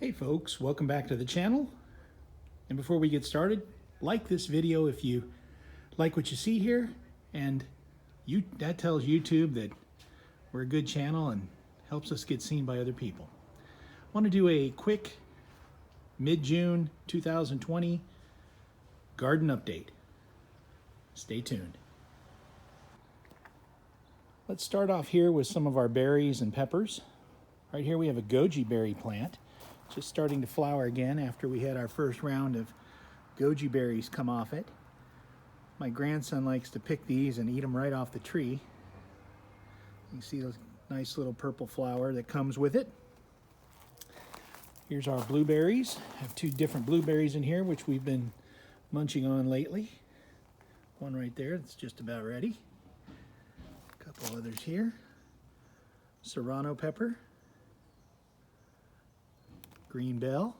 Hey folks, welcome back to the channel. And before we get started, like this video if you like what you see here, and that tells YouTube that we're a good channel and helps us get seen by other people. I want to do a quick mid-June 2020 garden update. Stay tuned. Let's start off here with some of our berries and peppers. Right here we have a goji berry plant, just starting to flower again after we had our first round of goji berries come off it. My grandson likes to pick these and eat them right off the tree. You can see the nice little purple flower that comes with it. Here's our blueberries. I have two different blueberries in here which we've been munching on lately. One right there that's just about ready. A couple others here. Serrano pepper. Green bell.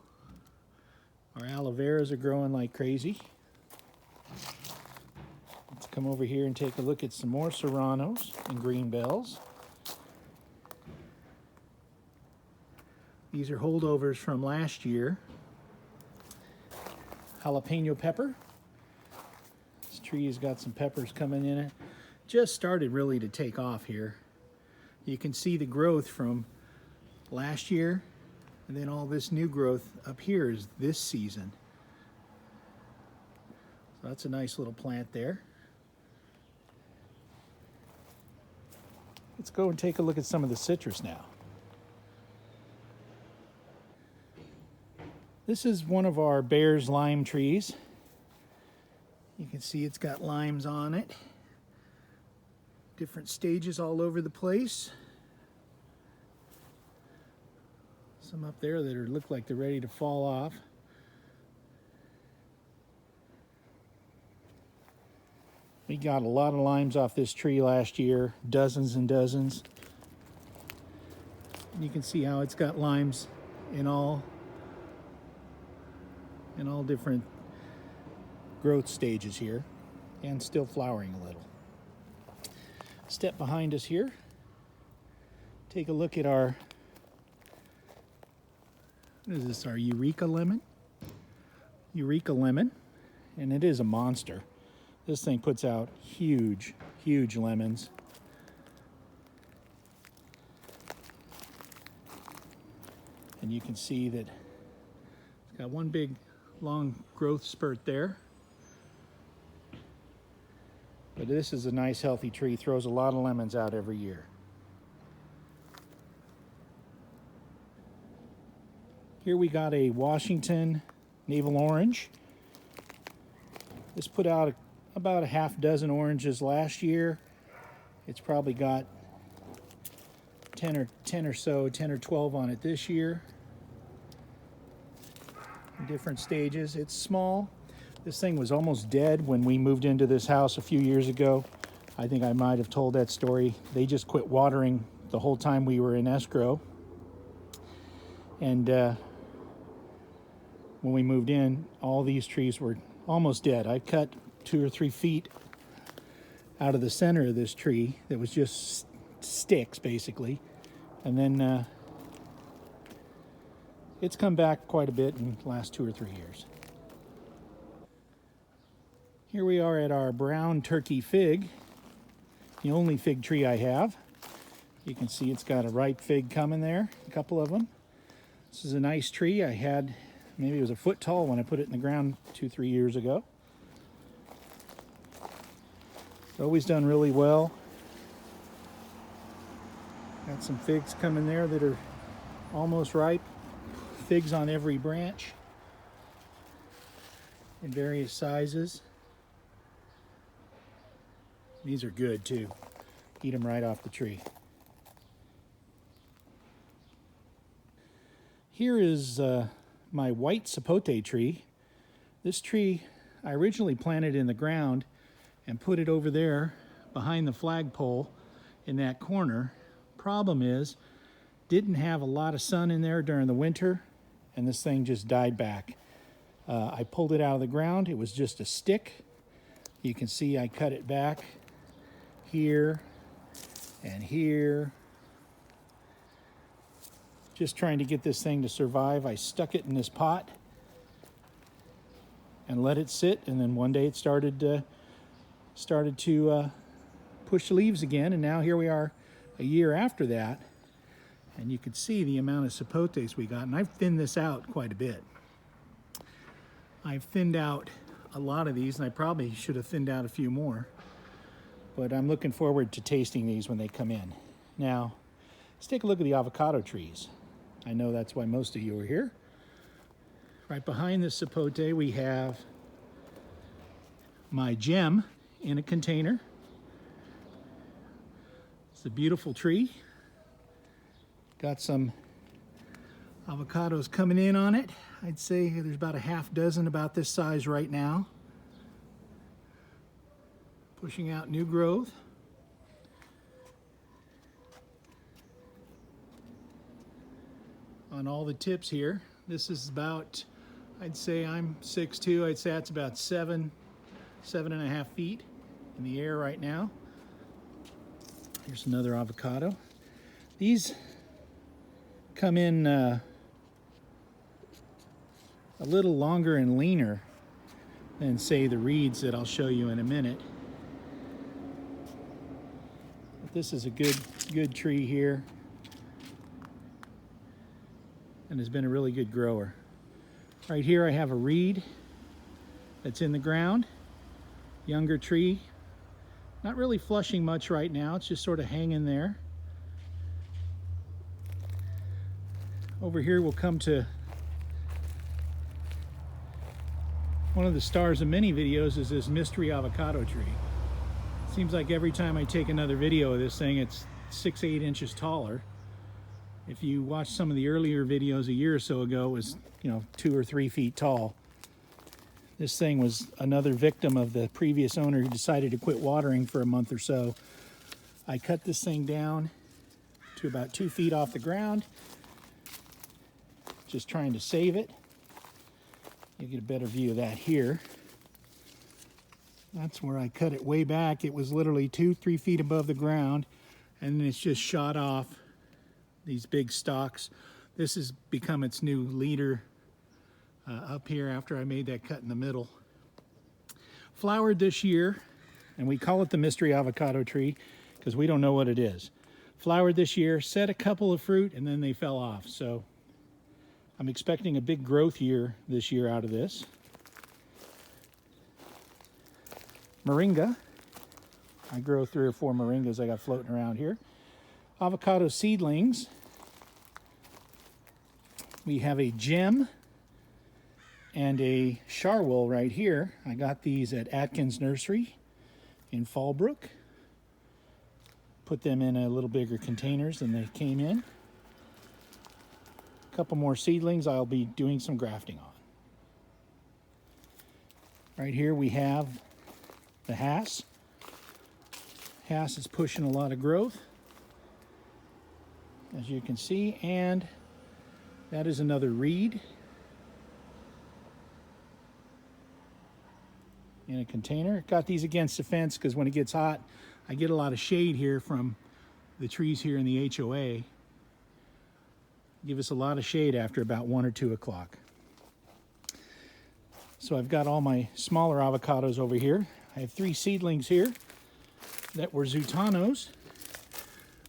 Our aloe veras are growing like crazy. Let's come over here and take a look at some more serranos and green bells. These are holdovers from last year. Jalapeno pepper. This tree has got some peppers coming in it. Just started really to take off here. You can see the growth from last year. And then all this new growth up here is this season. So that's a nice little plant there. Let's go and take a look at some of the citrus now. This is one of our Bear's lime trees. You can see it's got limes on it. Different stages all over the place. Some up there that look like they're ready to fall off. We got a lot of limes off this tree last year, dozens and dozens. And you can see how it's got limes in all different growth stages here, and still flowering a little. Step behind us here. Take a look at our what is this, our Eureka lemon? Eureka lemon, and it is a monster. This thing puts out huge, huge lemons. And you can see that it's got one big long growth spurt there. But this is a nice healthy tree, throws a lot of lemons out every year. Here we got a Washington navel orange. This put out about a half dozen oranges last year. It's probably got 10 or 12 on it this year. In different stages. It's small. This thing was almost dead when we moved into this house a few years ago. I think I might have told that story. They just quit watering the whole time we were in escrow. And when we moved in, all these trees were almost dead. I cut 2 or 3 feet out of the center of this tree that was just sticks, basically. And then it's come back quite a bit in the last 2 or 3 years. Here we are at our brown turkey fig, the only fig tree I have. You can see it's got a ripe fig coming there, a couple of them. This is a nice tree. I had, maybe it was a foot tall when I put it in the ground 2-3 years ago. It's always done really well. Got some figs coming there that are almost ripe. Figs on every branch in various sizes. These are good too. Eat them right off the tree. Here is my white sapote tree. This tree I originally planted in the ground and put it over there behind the flagpole in that corner. Problem is, didn't have a lot of sun in there during the winter, and this thing just died back. I pulled it out of the ground. It was just a stick. You can see I cut it back here and here. Just trying to get this thing to survive. I stuck it in this pot and let it sit, and then one day it started to push leaves again, and now here we are a year after that, and you can see the amount of sapotes we got, and I've thinned this out quite a bit. I've thinned out a lot of these, and I probably should have thinned out a few more, but I'm looking forward to tasting these when they come in. Now, let's take a look at the avocado trees. I know that's why most of you are here. Right behind this sapote, we have my gem in a container. It's a beautiful tree. Got some avocados coming in on it. I'd say there's about a half dozen about this size right now. Pushing out new growth. On all the tips here. This is about, I'd say I'm 6'2", I'd say that's about 7.5 feet in the air right now. Here's another avocado. These come in a little longer and leaner than, say, the reeds that I'll show you in a minute. But this is a good tree here, and has been a really good grower. Right here I have a reed that's in the ground, younger tree. Not really flushing much right now, it's just sort of hanging there. Over here we'll come to one of the stars of many videos, is this mystery avocado tree. Seems like every time I take another video of this thing, it's 6-8 inches taller. If you watch some of the earlier videos a year or so ago, it was, 2 or 3 feet tall. This thing was another victim of the previous owner who decided to quit watering for a month or so. I cut this thing down to about 2 feet off the ground, just trying to save it. You get a better view of that here. That's where I cut it way back. It was literally 2-3 feet above the ground, and then it's just shot off these big stalks. This has become its new leader up here after I made that cut in the middle. Flowered this year, and we call it the mystery avocado tree because we don't know what it is. Flowered this year, set a couple of fruit, and then they fell off. So I'm expecting a big growth year this year out of this. Moringa. I grow 3 or 4 moringas I got floating around here. Avocado seedlings. We have a gem and a charwool right here. I got these at Atkins Nursery in Fallbrook. Put them in a little bigger containers than they came in. A couple more seedlings I'll be doing some grafting on. Right here we have the Hass. Hass is pushing a lot of growth, as you can see, and that is another reed in a container. Got these against the fence because when it gets hot, I get a lot of shade here from the trees here in the HOA. Give us a lot of shade after about 1 or 2 o'clock. So I've got all my smaller avocados over here. I have 3 seedlings here that were Zutanos.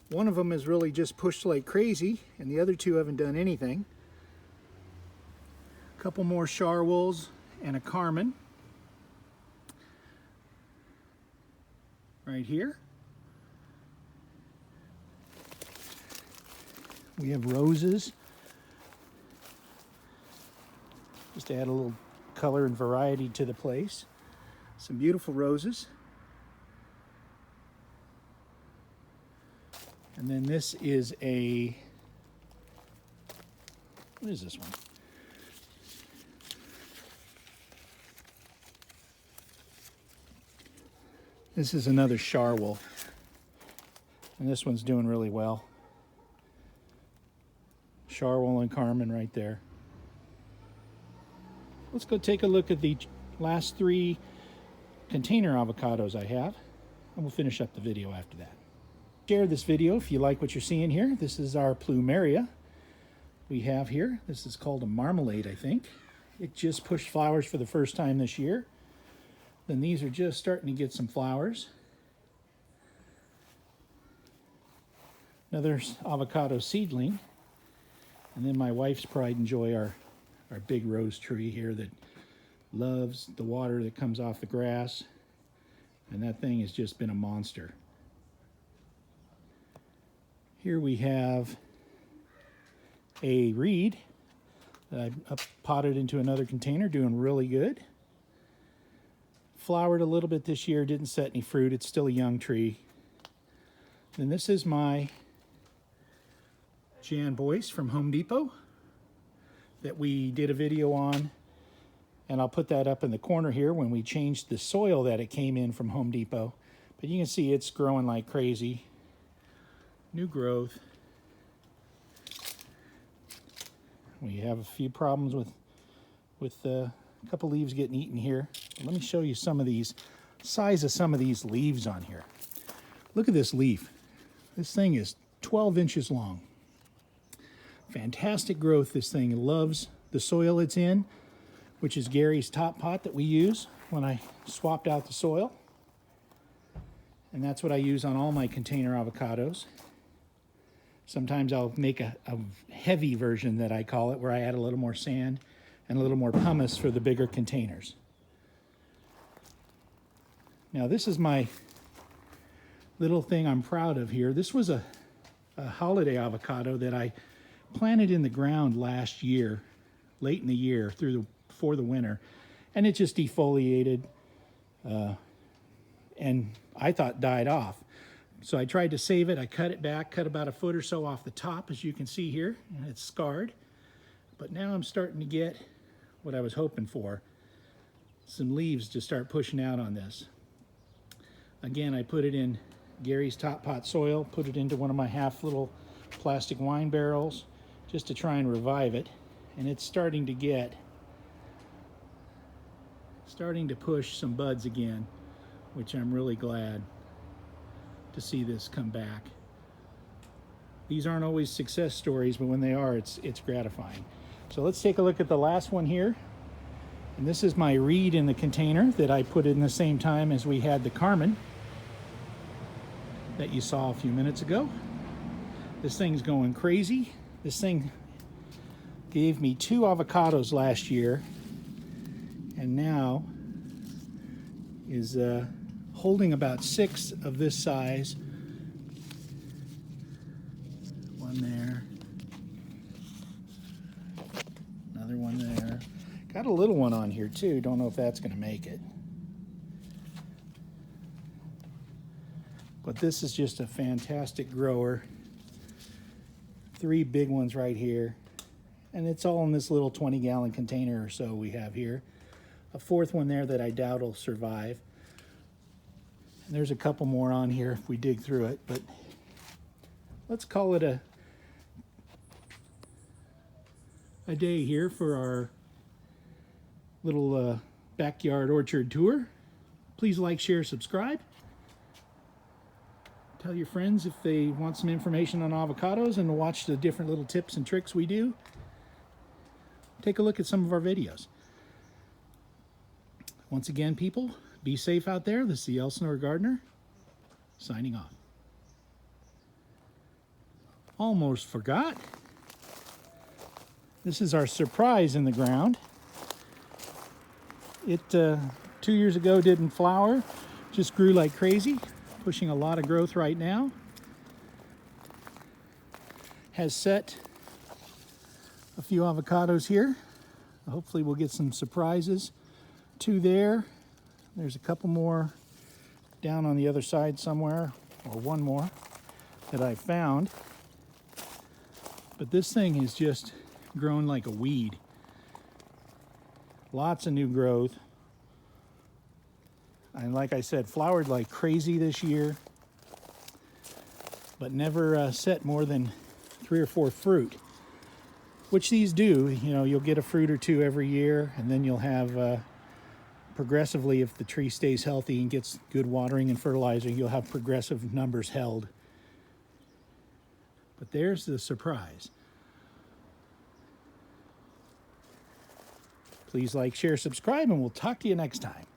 One of them has really just pushed like crazy, and the other 2 haven't done anything. A couple more charwools and a Carmen. Right here. We have roses. Just to add a little color and variety to the place. Some beautiful roses. And then this is a, what is this one? This is another charwool. And this one's doing really well. Charwool and Carmen right there. Let's go take a look at the last 3 container avocados I have, and we'll finish up the video after that. Share this video if you like what you're seeing here. This is our plumeria. we have here. This is called a marmalade, I think. It just pushed flowers for the first time this year. Then these are just starting to get some flowers. Another avocado seedling. And then my wife's pride and joy, our big rose tree here that loves the water that comes off the grass. And that thing has just been a monster. Here we have a reed that I potted into another container, doing really good. Flowered a little bit this year, didn't set any fruit. It's still a young tree. Then this is my Jan Boyce from Home Depot that we did a video on, and I'll put that up in the corner here when we changed the soil that it came in from Home Depot. But you can see it's growing like crazy. New growth. We have a few problems with a couple leaves getting eaten here. Let me show you some of these, size of some of these leaves on here. Look at this leaf. This thing is 12 inches long. Fantastic growth. This thing loves the soil it's in, which is Gary's top pot that we use when I swapped out the soil. And that's what I use on all my container avocados. Sometimes I'll make a heavy version that I call it, where I add a little more sand and a little more pumice for the bigger containers. Now this is my little thing I'm proud of here. This was a holiday avocado that I planted in the ground last year, late in the year, before the winter, and it just defoliated and I thought died off. So I tried to save it. I cut it back, cut about a foot or so off the top, as you can see here, and it's scarred. But now I'm starting to get what I was hoping for, some leaves to start pushing out on this. Again, I put it in Gary's top pot soil, put it into one of my half little plastic wine barrels just to try and revive it. And it's starting to push some buds again, which I'm really glad to see this come back. These aren't always success stories, but when they are, it's gratifying. So let's take a look at the last one here. And this is my reed in the container that I put in the same time as we had the Carmen that you saw a few minutes ago. This thing's going crazy. This thing gave me 2 avocados last year, and now is holding about 6 of this size. One there, another one there. Got a little one on here too. Don't know if that's going to make it. But this is just a fantastic grower. 3 big ones right here. And it's all in this little 20-gallon container or so we have here. A 4th one there that I doubt will survive. And there's a couple more on here if we dig through it, but let's call it a day here for our little backyard orchard tour. Please like, share, subscribe. Tell your friends if they want some information on avocados and to watch the different little tips and tricks we do. Take a look at some of our videos. Once again, people, be safe out there. This is the Elsinore Gardener, signing off. Almost forgot. This is our surprise in the ground. It 2 years ago didn't flower, just grew like crazy, pushing a lot of growth right now. Has set a few avocados here. Hopefully we'll get some surprises. 2 there. There's a couple more down on the other side somewhere, or 1 more that I found. But this thing has just grown like a weed. Lots of new growth. And like I said, flowered like crazy this year, but never set more than 3 or 4 fruit, which these do. You know, you'll get a fruit or 2 every year, and then you'll have progressively, if the tree stays healthy and gets good watering and fertilizer, you'll have progressive numbers held. But there's the surprise. Please like, share, subscribe, and we'll talk to you next time.